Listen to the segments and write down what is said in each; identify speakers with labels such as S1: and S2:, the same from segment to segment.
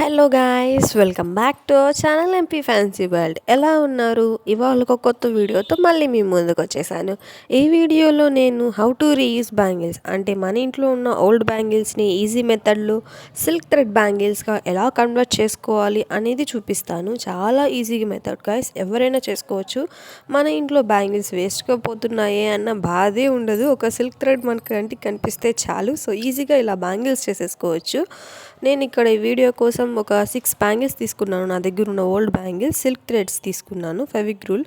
S1: Hello guys, welcome back to our channel MP fancy world. ఎలా ఉన్నారు? ఇవాళ ఒక కొత్త వీడియోతో మళ్ళీ మీ ముందుకు వచ్చేసాను. ఈ వీడియోలో నేను హౌ టు రీయూజ్ బ్యాంగిల్స్ అంటే మన ఇంట్లో ఉన్న ఓల్డ్ బ్యాంగిల్స్ని ఈజీ మెథడ్లో సిల్క్ థ్రెడ్ బ్యాంగిల్స్గా ఎలా కన్వర్ట్ చేసుకోవాలి అనేది చూపిస్తాను. చాలా ఈజీ మెథడ్ గాయ్స్, ఎవరైనా చేసుకోవచ్చు. మన ఇంట్లో బ్యాంగిల్స్ వేస్ట్గా పోతున్నాయే అన్న బాధే ఉండదు. ఒక సిల్క్ థ్రెడ్ మన కంటికి కనిపిస్తే చాలు. సో ఈజీగా ఇలా బ్యాంగిల్స్ చేసేసుకోవచ్చు. నేను ఇక్కడ ఈ వీడియో కోసం ఒక 6 బ్యాంగిల్స్ తీసుకున్నాను. నా దగ్గర ఉన్న ఓల్డ్ బ్యాంగిల్స్ సిల్క్ థ్రెడ్స్ తీసుకున్నాను. ఫెవిక్రూల్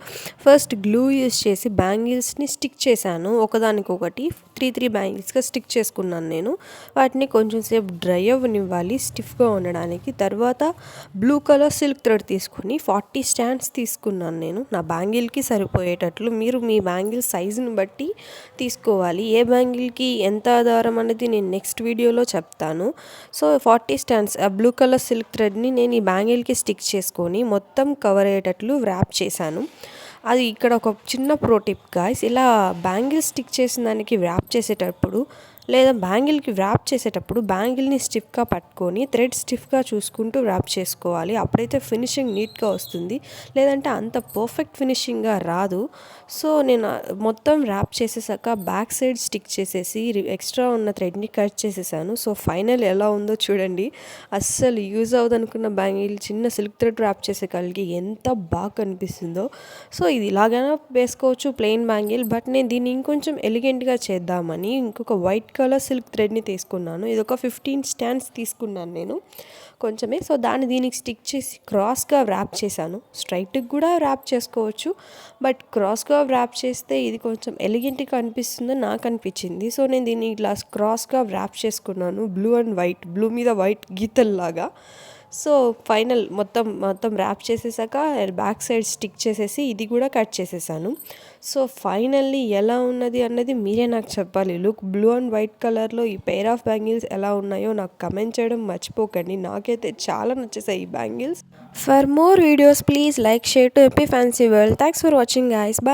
S1: ఫస్ట్ గ్లూ యూస్ చేసి బ్యాంగిల్స్ని స్టిక్ చేశాను. ఒకదానికొకటి 3 బ్యాంగిల్స్గా స్టిక్ చేసుకున్నాను. నేను వాటిని కొంచెం సేపు డ్రై అవ్వనివ్వాలి స్టిఫ్గా ఉండడానికి. తర్వాత బ్లూ కలర్ సిల్క్ థ్రెడ్ తీసుకుని 40 స్టాండ్స్ తీసుకున్నాను. నేను నా బ్యాంగిల్కి సరిపోయేటట్లు మీరు మీ బ్యాంగిల్ సైజుని బట్టి తీసుకోవాలి. ఏ బ్యాంగిల్కి ఎంత దారం అనేది నేను నెక్స్ట్ వీడియోలో చెప్తాను. సో 40 స్టాండ్స్ ఆ బ్లూ కలర్ సిల్క్ థ్రెడ్ని నేను ఈ బ్యాంగిల్కి స్టిక్ చేసుకొని మొత్తం కవర్ అయ్యేటట్లు వ్రాప్ చేశాను. అది ఇక్కడ ఒక చిన్న ప్రో టిప్ గాయ్స్, ఇలా బ్యాంగిల్ స్టిక్ చేసిన దానికి వ్రాప్ చేసేటప్పుడు లేదా బ్యాంగిల్కి వ్రాప్ చేసేటప్పుడు బ్యాంగిల్ని స్టిఫ్గా పట్టుకొని థ్రెడ్ స్టిఫ్గా చూసుకుంటూ వ్రాప్ చేసుకోవాలి. అప్పుడైతే ఫినిషింగ్ నీట్గా వస్తుంది, లేదంటే అంత పర్ఫెక్ట్ ఫినిషింగ్గా రాదు. సో నేను మొత్తం వ్రాప్ చేసేసాక బ్యాక్ సైడ్ స్టిక్ చేసేసి ఎక్స్ట్రా ఉన్న థ్రెడ్ని కట్ చేసేసాను. సో ఫైనల్ ఎలా ఉందో చూడండి. అస్సలు యూజ్ అవ్వదనుకున్న బ్యాంగిల్ చిన్న సిల్క్ థ్రెడ్ వ్రాప్ చేసే కలిగి ఎంత బాగా కనిపిస్తుందో. సో ఇది ఇలాగైనా వేసుకోవచ్చు ప్లెయిన్ బ్యాంగిల్, బట్ నేను దీన్ని ఇంకొంచెం ఎలిగెంట్గా చేద్దామని ఇంకొక వైట్ కలర్ సిల్క్ థ్రెడ్ని తీసుకున్నాను. ఇది ఒక 15 స్టాండ్స్ తీసుకున్నాను నేను కొంచెమే. సో దాన్ని దీనికి స్టిక్ చేసి క్రాస్గా వ్రాప్ చేశాను. స్ట్రైట్కి కూడా వ్రాప్ చేసుకోవచ్చు, బట్ క్రాస్గా వ్రాప్ చేస్తే ఇది కొంచెం ఎలిగెంట్గా అనిపిస్తుందని నాకు అనిపించింది. సో నేను దీన్ని ఇట్లా క్రాస్గా వ్రాప్ చేసుకున్నాను. బ్లూ అండ్ వైట్, బ్లూ మీద వైట్ గీతల్లాగా. సో ఫైనల్ మొత్తం ర్యాప్ చేసేసాక బ్యాక్ సైడ్ స్టిక్ చేసేసి ఇది కూడా కట్ చేసేసాను. సో ఫైనల్లీ ఎలా ఉన్నది అన్నది మీరే నాకు చెప్పాలి. లుక్, బ్లూ అండ్ వైట్ కలర్లో ఈ పెయిర్ ఆఫ్ బ్యాంగిల్స్ ఎలా ఉన్నాయో నాకు కమెంట్ చేయడం మర్చిపోకండి. నాకైతే చాలా నచ్చేసాయి ఈ bangles. For more videos please like, share to MP fancy world. Thanks for watching guys. Bye.